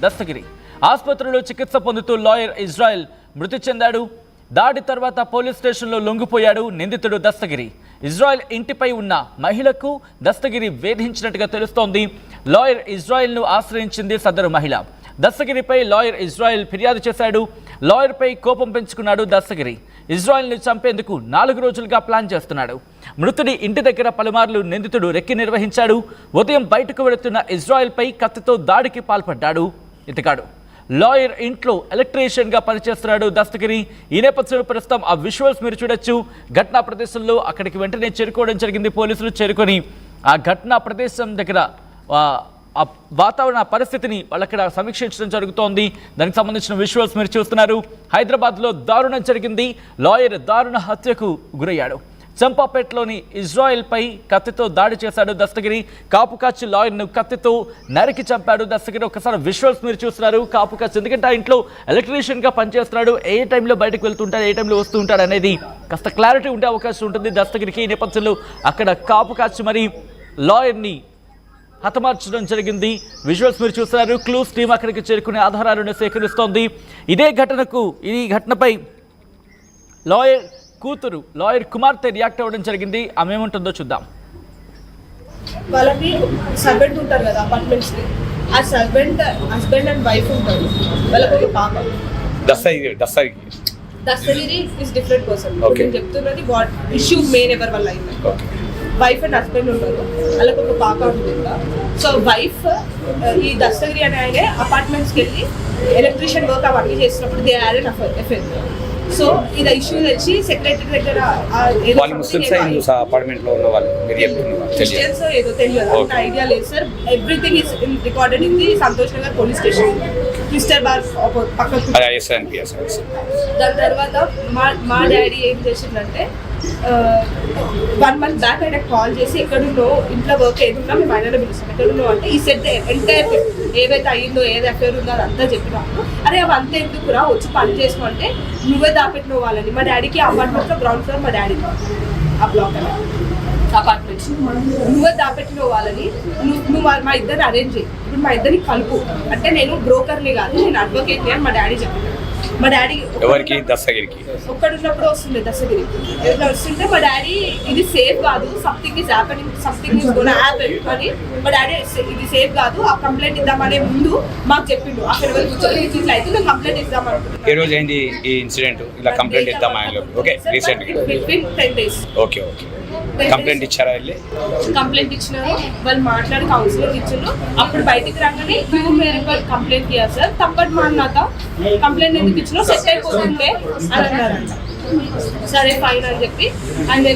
దస్తగిరి. ఆసుపత్రిలో చికిత్స పొందుతూ లాయర్ ఇజ్రాయెల్ మృతి చెందాడు. దాడి తర్వాత పోలీస్ స్టేషన్లో లొంగిపోయాడు నిందితుడు దస్తగిరి. ఇజ్రాయెల్ ఇంటిపై ఉన్న మహిళకు దస్తగిరి వేధించినట్టుగా తెలుస్తోంది. లాయర్ ఇజ్రాయెల్ను ఆశ్రయించింది సదరు మహిళ. దస్తగిరిపై లాయర్ ఇజ్రాయెల్ ఫిర్యాదు చేశాడు. లాయర్పై కోపం పెంచుకున్నాడు దస్తగిరి. ఇజ్రాయెల్ని చంపేందుకు 4 రోజులుగా ప్లాన్ చేస్తున్నాడు. మృతుడి ఇంటి దగ్గర పలుమార్లు నిందితుడు రెక్కి నిర్వహించాడు. ఉదయం బయటకు వెళుతున్న ఇజ్రాయెల్పై కత్తితో దాడికి పాల్పడ్డాడు ఇతగాడు. లాయర్ ఇంట్లో ఎలక్ట్రీషియన్గా పనిచేస్తున్నాడు దస్తగిరి. ఈ నేపథ్యంలో ప్రస్తుతం ఆ విజువల్స్ మీరు చూడొచ్చు. ఘటనా ప్రదేశంలో అక్కడికి వెంటనే చేరుకోవడం జరిగింది. పోలీసులు చేరుకొని ఆ ఘటనా ప్రదేశం దగ్గర ఆ వాతావరణ పరిస్థితిని వాళ్ళక్కడ సమీక్షించడం జరుగుతోంది. దానికి సంబంధించిన విజువల్స్ మీరు చూస్తున్నారు. హైదరాబాద్లో దారుణం జరిగింది. లాయర్ దారుణ హత్యకు గురయ్యాడు. చంపాపేటలోని ఇజ్రాయెల్పై కత్తితో దాడి చేశాడు దస్తగిరి. కాపు కాచి లాయర్ను కత్తితో నరికి చంపాడు దస్తగిరి. ఒకసారి విజువల్స్ మీరు చూస్తున్నారు. కాపు కాచి ఎందుకంటే ఆ ఇంట్లో ఎలక్ట్రీషియన్గా పనిచేస్తున్నాడు. ఏ టైంలో బయటకు వెళ్తుంటాడు, ఏ టైంలో వస్తూ ఉంటాడు అనేది కాస్త క్లారిటీ ఉండే అవకాశం ఉంటుంది దస్తగిరికి. ఈ నేపథ్యంలో అక్కడ కాపు కాచి మరి లాయర్ని హతమార్చడం జరిగింది. విజువల్స్ మీరు చూస్తున్నారు. క్లూస్ టీం అక్కడికి చేరుకునే ఆధారాలను సేకరిస్తోంది. ఈ ఘటనపై లాయర్ కూతురు, లాయర్ కుమార్తె రియాక్ట్ అవ్వడం జరిగింది. ఆమె ఏముంటుందో చూద్దాం. వాళ్ళకి సర్వెంట్ ఉంటారు కదా అపార్ట్మెంట్స్, ఆ సర్వెంట్ హస్బెండ్ అండ్ వైఫ్ ఉంటారు. వాళ్ళకి ఒక పాప. Dastagiri is different person. చెప్తున్నది వాట్ ఇష్యూ మెయిన్ ఎవర్ వాళ్ళ లైఫ్. వైఫ్ అండ్ హస్బెండ్ ఉంటారు. వాళ్ళకి ఒక పాప ఉంటుంది. సో వైఫ్ ఈ దస్తగిరి అనే ఆయన అపార్ట్మెంట్స్కి వెళ్ళి ఎలక్ట్రీషియన్ వర్క్ అవన్నీ చేసినప్పుడు they are in affair. So ఇది ఇష్యూ తెచ్చి సెక్రటరీ దగ్గర ఏదో తెలియదు, ఐడియా లేదు sir. Everything is recorded in the Santosh Nagar police station, crystal bar పక్కకు. దాని తర్వాత మా డాడీ ఏం చేసిందంటే 1 month బ్యాక్ ఆయన కాల్ చేసి ఎక్కడున్నో ఇంట్లో వర్క్ ఏదున్నా మేము ఆయనలో పిలుస్తాం, ఎక్కడున్నో అంటే ఈ సెట్ ఎంటైర్ ఏదైతే అయ్యిందో ఏది అఫేర్ ఉందో అదంతా చెప్పినప్పుడు అరే అవి అంతా ఎందుకురా వచ్చి పని చేసుకుంటే నువ్వే దాపెట్టిన వాళ్ళని. మా డాడీకి అపార్ట్మెంట్లో గ్రౌండ్ ఫ్లోర్ మా డాడీ ఆ బ్లాక్ అనే అపార్ట్మెంట్స్ నువ్వే దాపెట్టిన వాళ్ళని నువ్వు మా ఇద్దరిని అరేంజ్ చేయి, ఇప్పుడు మా ఇద్దరిని కలుపు అంటే నేను బ్రోకర్ని కాదు నేను అడ్వకేట్ని అని మా డాడీ చెప్పినాడు. మా డాడీ ఒక్కడున్నప్పుడు వస్తుంది దస్తగిరి ఎట్లా వస్తుంటే మా డాడీ ఇది సేఫ్ కాదు, something is happening, something is gonna happen అని మా డాడీ ఇది సేఫ్ కాదు ఆ కంప్లైంట్ ఇద్దామనే ముందు మాకు చెప్పిండు. అక్కడ కూర్చొని ఇట్లా అయితే నేను కంప్లైంట్ ఇద్దాం అనుకుంటున్నాను. ఏ రోజు అయింది ఈ ఇన్సిడెంట్? ఇలా కంప్లైంట్ ఇద్దాం okay recent between 10 days. Okay okay complaint ఇచ్చారా? వెళ్ళి కంప్లైంట్ ఇచ్చినారు, వాళ్ళు మాట్లాడి కౌన్సిలర్ ఇచ్చారు. అప్పుడు బయటికి రాగానే క్యూ మేర వాళ్ళు కంప్లైంట్ ఇయ్యారు సార్, తప్పటి మాన్నాక కంప్లైంట్ ఎందుకు ఇచ్చినా సెట్ అయిపోతుంటే అని అన్నారంట. సరే ఫైన్ అని చెప్పి ఆయన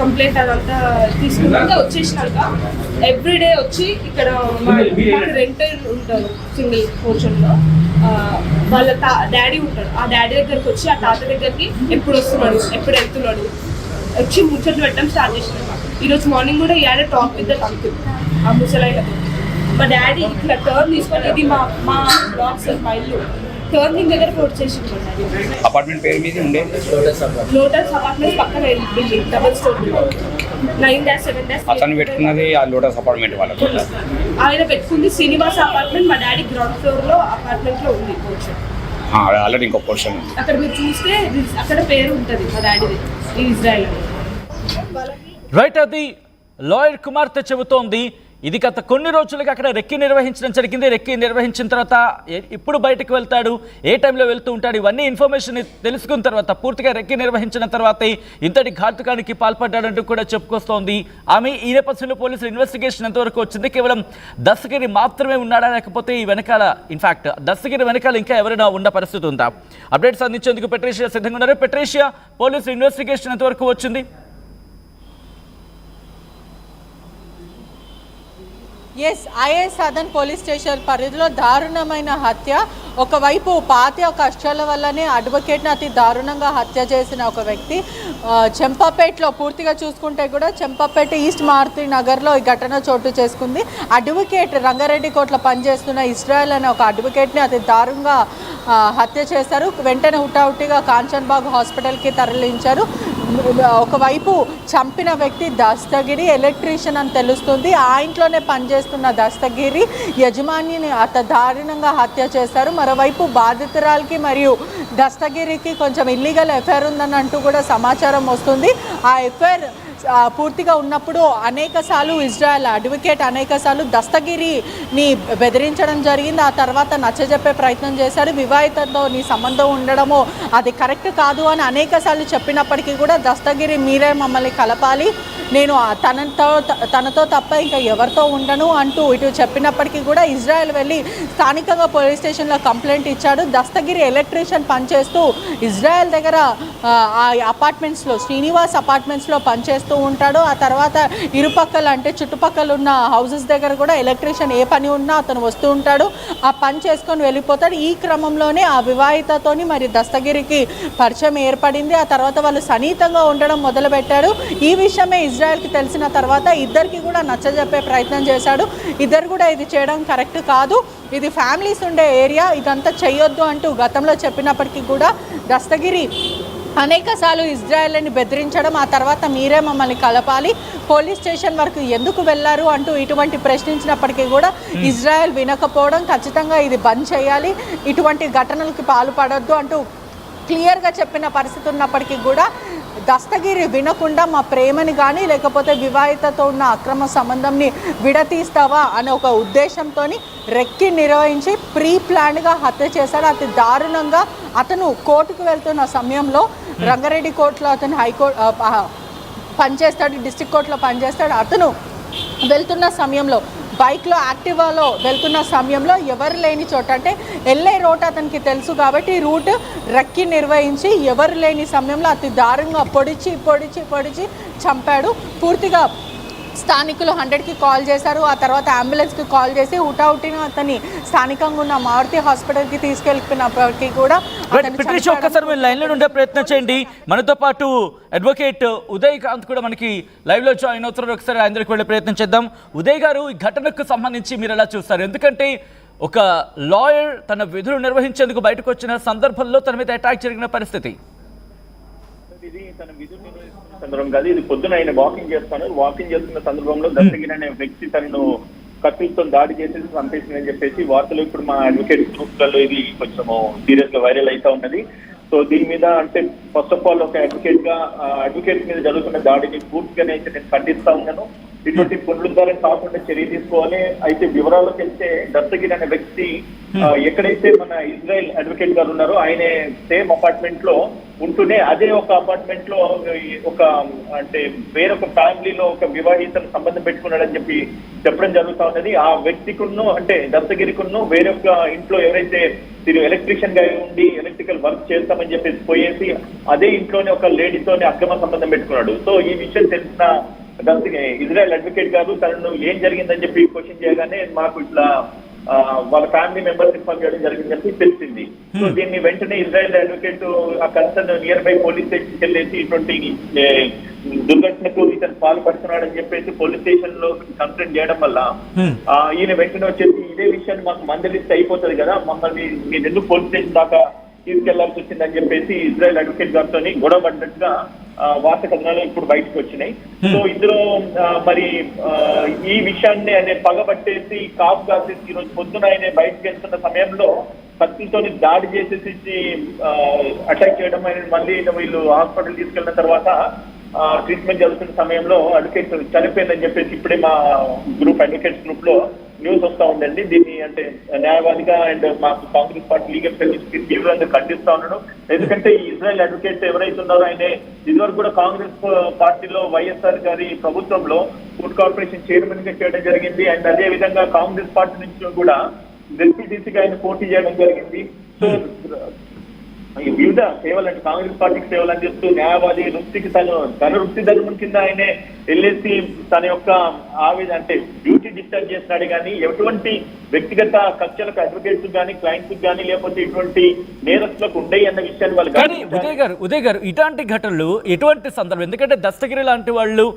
కంప్లైంట్ అదంతా తీసుకున్నాక వచ్చేసినాక ఎవ్రీడే వచ్చి ఇక్కడ రెంట్ ఉంటారు సింగిల్ పోర్షన్లో వాళ్ళ డాడీ ఉంటాడు. ఆ డాడీ దగ్గరికి వచ్చి ఆ తాత దగ్గరికి ఎప్పుడు వస్తున్నాడు ఎప్పుడు వెళ్తున్నాడు వచ్చి ముచ్చట్లు పెట్టడం స్టార్ట్ చేసినాక ఈరోజు మార్నింగ్ కూడా ఈ టాక్ విత్ ద అంకుల్ ఆ ముసలైనతో మా డాడీ ఇట్లా టర్న్ తీసుకొని ఇది మా బ్లాక్ సార్ మా ఇల్లు టర్నింగ్ దగ్గర వచ్చేసి అపార్ట్మెంట్ పేరు మీద ఉండే లోటస్ అపార్ట్మెంట్ పక్కన బిల్డింగ్ డబుల్ స్టోర్ 9-7 అతను పెట్టుకున్నది ఆ లోటస్ అపార్ట్మెంట్ వాళ్ళకి. ఆయన పెట్టుకుంది శ్రీనివాస అపార్ట్మెంట్, మా డాడీ గ్రౌండ్ ఫ్లోర్ లో అపార్ట్మెంట్ లో ఉంది పోర్షన్. ఆల్రెడీ ఇంకో పోర్షన్ అక్కడ మీరు చూస్తే అక్కడ పేరు ఉంటుంది మా డాడీది ఇజ్రాయెల్. రైట్, అది లాయర్ కుమార్తె చెబుతోంది. ఇది గత కొన్ని రోజులుగా అక్కడ రెక్కి నిర్వహించడం జరిగింది. రెక్కి నిర్వహించిన తర్వాత ఇప్పుడు బయటకు వెళ్తాడు, ఏ టైంలో వెళ్తూ ఉంటాడు, ఇవన్నీ ఇన్ఫర్మేషన్ తెలుసుకున్న తర్వాత పూర్తిగా రెక్కి నిర్వహించిన తర్వాతే ఇంతటి ఘాతుకానికి పాల్పడ్డాడంటూ కూడా చెప్పుకొస్తోంది ఆమె. ఈ నేపథ్యంలో పోలీసులు ఇన్వెస్టిగేషన్ ఎంతవరకు వచ్చింది? కేవలం దస్తగిరి మాత్రమే ఉన్నాడా, లేకపోతే ఈ వెనకాల ఇన్ఫాక్ట్ దస్తగిరి వెనకాల ఇంకా ఎవరైనా ఉన్న పరిస్థితి ఉందా? అప్డేట్స్ అందించేందుకు పెట్రీషియా సిద్ధంగా ఉన్నారు. పెట్రీషియా, పోలీసులు ఇన్వెస్టిగేషన్ ఎంతవరకు వచ్చింది? Yes, IAS Sadan police station పరిధిలో దారుణమైన హత్య. ఒకవైపు పాత కష్టాల వల్లనే అడ్వకేట్ని అతి దారుణంగా హత్య చేసిన ఒక వ్యక్తి చెంపాపేటలో పూర్తిగా చూసుకుంటే కూడా చెంపాపేట ఈస్ట్ మారుతి నగర్లో ఈ ఘటన చోటు చేసుకుంది. అడ్వకేట్ రంగారెడ్డి కోర్టులో పనిచేస్తున్న ఇజ్రాయెల్ అనే ఒక అడ్వకేట్ని అతి దారుణంగా హత్య చేశారు. వెంటనే హుటాహుటిగా కాంచన్బాగ్ హాస్పిటల్కి తరలించారు. ఒకవైపు చంపిన వ్యక్తి దస్తగిరి ఎలక్ట్రీషియన్ అని తెలుస్తుంది. ఆ ఇంట్లోనే పనిచేస్తున్న దస్తగిరి యజమానిని దారుణంగా హత్య చేశారు. మరోవైపు బాధితురాలకి మరియు దస్తగిరికి కొంచెం ఇల్లీగల్ ఎఫైర్ ఉందని అంటూ కూడా సమాచారం వస్తుంది. ఆ ఎఫైర్ పూర్తిగా ఉన్నప్పుడు అనేకసార్లు ఇజ్రాయెల్ అడ్వకేట్ అనేకసార్లు దస్తగిరిని బెదిరించడం జరిగింది. ఆ తర్వాత నచ్చజెప్పే ప్రయత్నం చేశాడు. వివాహితంతో నీ సంబంధం ఉండడము అది కరెక్ట్ కాదు అని అనేకసార్లు చెప్పినప్పటికీ కూడా దస్తగిరి మీరే మమ్మల్ని కలపాలి, నేను తనతో తప్ప ఇంకా ఎవరితో ఉండను అంటూ ఇటు చెప్పినప్పటికీ కూడా ఇజ్రాయెల్ వెళ్ళి స్థానికంగా పోలీస్ స్టేషన్లో కంప్లైంట్ ఇచ్చాడు. దస్తగిరి ఎలక్ట్రీషియన్ పనిచేస్తూ ఇజ్రాయెల్ దగ్గర ఆ అపార్ట్మెంట్స్లో శ్రీనివాస్ అపార్ట్మెంట్స్లో పనిచేస్తూ ఉంటాడు. ఆ తర్వాత ఇరుపక్కల అంటే చుట్టుపక్కల ఉన్న హౌసెస్ దగ్గర కూడా ఎలక్ట్రీషియన్ ఏ పని ఉన్నా అతను వస్తూ ఉంటాడు. ఆ పని చేసుకొని వెళ్ళిపోతాడు. ఈ క్రమంలోనే ఆ వివాహితతోని మరి దస్తగిరికి పరిచయం ఏర్పడింది. ఆ తర్వాత వాళ్ళు సన్నిహితంగా ఉండడం మొదలుపెట్టారు. ఈ విషయమే ఇజ్రాయెల్కి తెలిసిన తర్వాత ఇద్దరికి కూడా నచ్చజెప్పే ప్రయత్నం చేశాడు. ఇద్దరు కూడా ఇది చేయడం కరెక్ట్ కాదు, ఇది ఫ్యామిలీస్ ఉండే ఏరియా, ఇదంతా చేయొద్దు అంటూ గతంలో చెప్పినప్పటికీ కూడా దస్తగిరి అనేకసార్లు ఇజ్రాయెల్ని బెదిరించడం, ఆ తర్వాత మీరే మమ్మల్ని కలపాలి, పోలీస్ స్టేషన్ వరకు ఎందుకు వెళ్ళారు అంటూ ఇటువంటి ప్రశ్నించినప్పటికీ కూడా ఇజ్రాయెల్ వినకపోవడం, ఖచ్చితంగా ఇది బంద్ చేయాలి, ఇటువంటి ఘటనలకు పాల్పడొద్దు అంటూ క్లియర్గా చెప్పిన పరిస్థితి ఉన్నప్పటికీ కూడా దస్తగిరి వినకుండా మా ప్రేమని కానీ లేకపోతే వివాహితతో ఉన్న అక్రమ సంబంధంని విడతీస్తావా అనే ఒక ఉద్దేశంతో రెక్కి నిర్వహించి ప్రీ ప్లాన్డ్గా హత్య చేశాడు. అతి దారుణంగా అతను కోర్టుకు వెళ్తున్న సమయంలో రంగారెడ్డి కోర్టులో అతను హైకోర్టు పనిచేస్తాడు, డిస్ట్రిక్ట్ కోర్టులో పనిచేస్తాడు. అతను వెళ్తున్న సమయంలో బైక్లో యాక్టివాలో వెళ్తున్న సమయంలో ఎవరు లేని చోట అంటే వెళ్ళే రోడ్ అతనికి తెలుసు కాబట్టి రూట్ రెక్కి నిర్వహించి ఎవరు లేని సమయంలో అతి దారుణంగా పొడిచి చంపాడు. పూర్తిగా స్థానికులు 100కి కాల్ చేశారు. ఆ తర్వాత అంబులెన్స్కి కాల్ చేసి హుటాహుటిన అతన్ని స్థానికంగా ఉన్న మారుతి హాస్పిటల్కి తీసుకెళ్ళినప్పటికీ కూడా ఒక్కసారి మీరు లైన్లో ఉండే ప్రయత్నం చేయండి. మనతో పాటు అడ్వకేట్ ఉదయ్ కాంత్ కూడా మనకి లైవ్లో జాయిన్ అవుతున్నారు. ఒకసారి అందరికి వెళ్ళే ప్రయత్నం చేద్దాం. ఉదయ్ గారు, ఈ ఘటనకు సంబంధించి మీరు ఎలా చూస్తారు? ఎందుకంటే ఒక లాయర్ తన విధులు నిర్వహించేందుకు బయటకు వచ్చిన సందర్భంలో తన మీద అటాక్ జరిగిన పరిస్థితి. ఇది తన విధులు నిర్వహిస్తున్న సందర్భం కాదు, ఇది పొద్దున ఆయన వాకింగ్ చేస్తున్న సందర్భంలో దస్తగిరి అనే వ్యక్తి తనను కత్తులతో దాడి చేసేసి చంపేసిందని చెప్పేసి వార్తలు ఇప్పుడు మా అడ్వకేట్ గ్రూప్లలో ఇది కొంచెం సీరియస్ గా వైరల్ అవుతా ఉన్నది. సో దీని మీద అంటే ఫస్ట్ ఆఫ్ ఆల్ ఒక అడ్వకేట్ మీద జరుగుతున్న దాడిని పూర్తిగా నేను ఖండిస్తా ఉన్నాను. ఇటువంటి పునరుద్ధరణ కాకుండా చర్య తీసుకోవాలి. అయితే వివరాలకు వెళ్తే దస్తగిరి అనే వ్యక్తి ఎక్కడైతే మన ఇజ్రాయెల్ అడ్వకేట్ గారు ఉన్నారో ఆయన సేమ్ అపార్ట్మెంట్ లో ఉంటూనే అదే ఒక అపార్ట్మెంట్ లో ఒక అంటే వేరొక ఫ్యామిలీలో ఒక వివాహితను సంబంధం పెట్టుకున్నాడని చెప్పడం జరుగుతా ఉన్నది. ఆ వ్యక్తికును అంటే దస్తగిరికును వేరొక ఇంట్లో ఎవరైతే ఎలక్ట్రీషియన్ గా ఉండి ఎలక్ట్రికల్ వర్క్ చేస్తామని చెప్పేసి పోయేసి అదే ఇంట్లోనే ఒక లేడీతోనే అక్రమ సంబంధం పెట్టుకున్నాడు. సో ఈ విషయం తెలిసిన ఇజ్రాయెల్ అడ్వకేట్ గారు తనను ఏం జరిగిందని చెప్పి క్వశ్చన్ చేయగానే మాకు ఇట్లా వాళ్ళ ఫ్యామిలీ మెంబర్స్ ఇన్ఫార్మ్ చేయడం జరిగిందని చెప్పి తెలిసింది. సో దీన్ని వెంటనే ఇజ్రాయెల్ అడ్వకేట్ ఆ కన్సర్న్ నియర్ బై పోలీస్ స్టేషన్కి వెళ్ళేసి ఇటువంటి దుర్ఘటనకు ఇతను పాల్పడుతున్నాడని చెప్పేసి పోలీస్ స్టేషన్ లో కంప్లైంట్ చేయడం వల్ల ఈయన వెంటనే వచ్చేసి ఇదే విషయాన్ని మాకు మందలిస్తే అయిపోతుంది కదా, మమ్మల్ని మీరు ఎందుకు పోలీస్ స్టేషన్ దాకా తీసుకెళ్లాల్సి వచ్చిందని చెప్పేసి ఇజ్రాయెల్ అడ్వకేట్ గారితో గొడవ పడ్డట్టుగా వార్త కథనాలు ఇప్పుడు బయటకు వచ్చినాయి. సో ఇందులో మరి ఈ విషయాన్ని ఆయన పగబట్టేసి కాపు కాసేసి ఈరోజు పొద్దున ఆయన బయటకు వెళ్తున్న సమయంలో కత్తితో దాడి చేసేసి అటాక్ చేయడం, ఆయన మళ్ళీ వీళ్ళు హాస్పిటల్ తీసుకెళ్లిన తర్వాత ట్రీట్మెంట్ జరుగుతున్న సమయంలో అడ్వకేట్ చనిపోయిందని చెప్పేసి ఇప్పుడే మా అడ్వకేట్స్ గ్రూప్ లో న్యూస్ వస్తా ఉందండి. దీన్ని అంటే న్యాయవాదిగా అండ్ మాకు కాంగ్రెస్ పార్టీ లీగల్ సర్వీస్ తీవ్రంగా ఖండిస్తా ఉన్నాడు. ఎందుకంటే ఈ ఇజ్రాయెల్ అడ్వకేట్ ఎవరైతే ఉన్నారో ఆయన ఇదివరకు కూడా కాంగ్రెస్ పార్టీలో వైఎస్ఆర్ గారి ప్రభుత్వంలో ఫుడ్ కార్పొరేషన్ చైర్మన్ గా చేయడం జరిగింది. అండ్ అదే విధంగా కాంగ్రెస్ పార్టీ నుంచి కూడా జెడ్పీటీసీగా ఆయన పోటీ చేయడం జరిగింది. సో వివిధ సేవలు అంటే కాంగ్రెస్ పార్టీకి సేవలు అందిస్తూ న్యాయవాది వృత్తికి తన వృత్తి ధర్మం కింద ఆయన వెళ్ళేసి తన యొక్క ఆవేదన అంటే డ్యూటీ డిశ్చార్జ్ చేస్తున్నాడు. కానీ ఎటువంటి వ్యక్తిగత కక్షలకు అడ్వకేట్స్ కానీ క్లయింట్స్ కానీ లేకపోతే ఇటువంటి నేరస్తులకు ఉండయి అన్న విషయాన్ని వాళ్ళు. కానీ ఉదయ్ గారు ఇలాంటి ఘటనలు ఎటువంటి సందర్భం? ఎందుకంటే దస్తగిరి లాంటి వాళ్ళు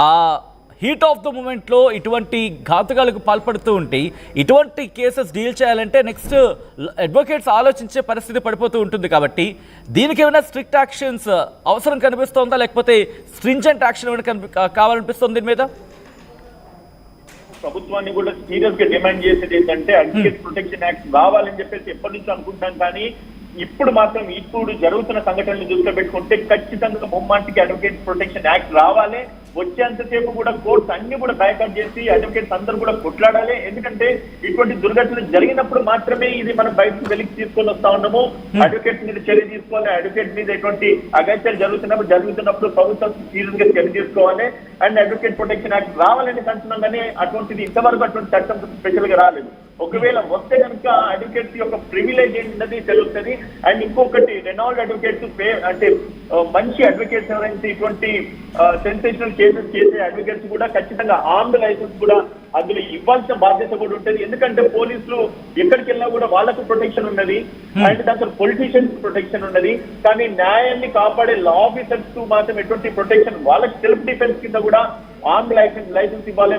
ఆ హీట్ ఆఫ్ ద మూమెంట్లో ఇటువంటి ఘాతుకాలకు పాల్పడుతూ ఉంటే ఇటువంటి కేసెస్ డీల్ చేయాలంటే నెక్స్ట్ అడ్వకేట్స్ ఆలోచించే పరిస్థితి పడిపోతూ ఉంటుంది. కాబట్టి దీనికి ఏమైనా స్ట్రిక్ట్ యాక్షన్స్ అవసరం కనిపిస్తోందా, లేకపోతే స్ట్రింజెంట్ యాక్షన్ ఏమైనా కావాలనిపిస్తుంది దీని మీద? ప్రభుత్వాన్ని కూడా సీరియస్ గా డిమాండ్ చేసేది ఏంటంటే అడ్వకేట్ ప్రొటెక్షన్ యాక్ట్ రావాలని చెప్పేసి ఎప్పటి నుంచో అనుకుంటాం. కానీ ఇప్పుడు మాత్రం ఇప్పుడు జరుగుతున్న సంఘటనలు దృష్టిలో పెట్టుకుంటే ఖచ్చితంగా ముమ్మాటికి అడ్వకేట్ ప్రొటెక్షన్ యాక్ట్ రావాలి. వచ్చేంతసేపు కూడా కోర్ట్స్ అన్ని కూడా బ్యాకప్ చేసి అడ్వకేట్స్ అందరూ కూడా కొట్లాడాలి. ఎందుకంటే ఇటువంటి దుర్ఘటనలు జరిగినప్పుడు మాత్రమే ఇది మనం బయటకు వెలికి తీసుకొని వస్తా ఉన్నాము. అడ్వకేట్స్ మీద చర్య తీసుకోవాలి. అడ్వకేట్ మీద ఎటువంటి అగత్యాలు జరుగుతున్నప్పుడు ప్రభుత్వం సీరియస్ గా చర్య తీసుకోవాలి. అండ్ అడ్వకేట్ ప్రొటెక్షన్ యాక్ట్ రావాలని అంటున్నాం. కానీ అటువంటిది ఇంతవరకు అటువంటి చట్టం స్పెషల్ గా రాలేదు. ఒకవేళ వస్తే కనుక అడ్వకేట్స్ యొక్క ప్రివిలేజ్ ఏంటన్నది తెలుస్తుంది. అండ్ ఇంకొకటి రెనాల్డ్ అడ్వకేట్స్ అంటే మంచి అడ్వకేట్స్ ఎవరైతే ఇటువంటి సెన్సేషనల్ కేసెస్ చేసే అడ్వకేట్స్ కూడా ఖచ్చితంగా ఆర్మ్డ్ లైసెన్స్ కూడా అందులో ఇవ్వాల్సిన బాధ్యత కూడా ఉంటుంది. ఎందుకంటే పోలీసులు ఎక్కడికి వెళ్ళినా కూడా వాళ్ళకు ప్రొటెక్షన్ ఉన్నది. అండ్ దాంట్లో పొలిటీషియన్స్ ప్రొటెక్షన్ ఉన్నది. కానీ న్యాయాన్ని కాపాడే లా ఆఫీసర్స్ మాత్రం ఎటువంటి ప్రొటెక్షన్ వాళ్ళకి సెల్ఫ్ డిఫెన్స్ కింద కూడా ఆర్మ్డ్ లైసెన్స్ ఇవ్వాలి.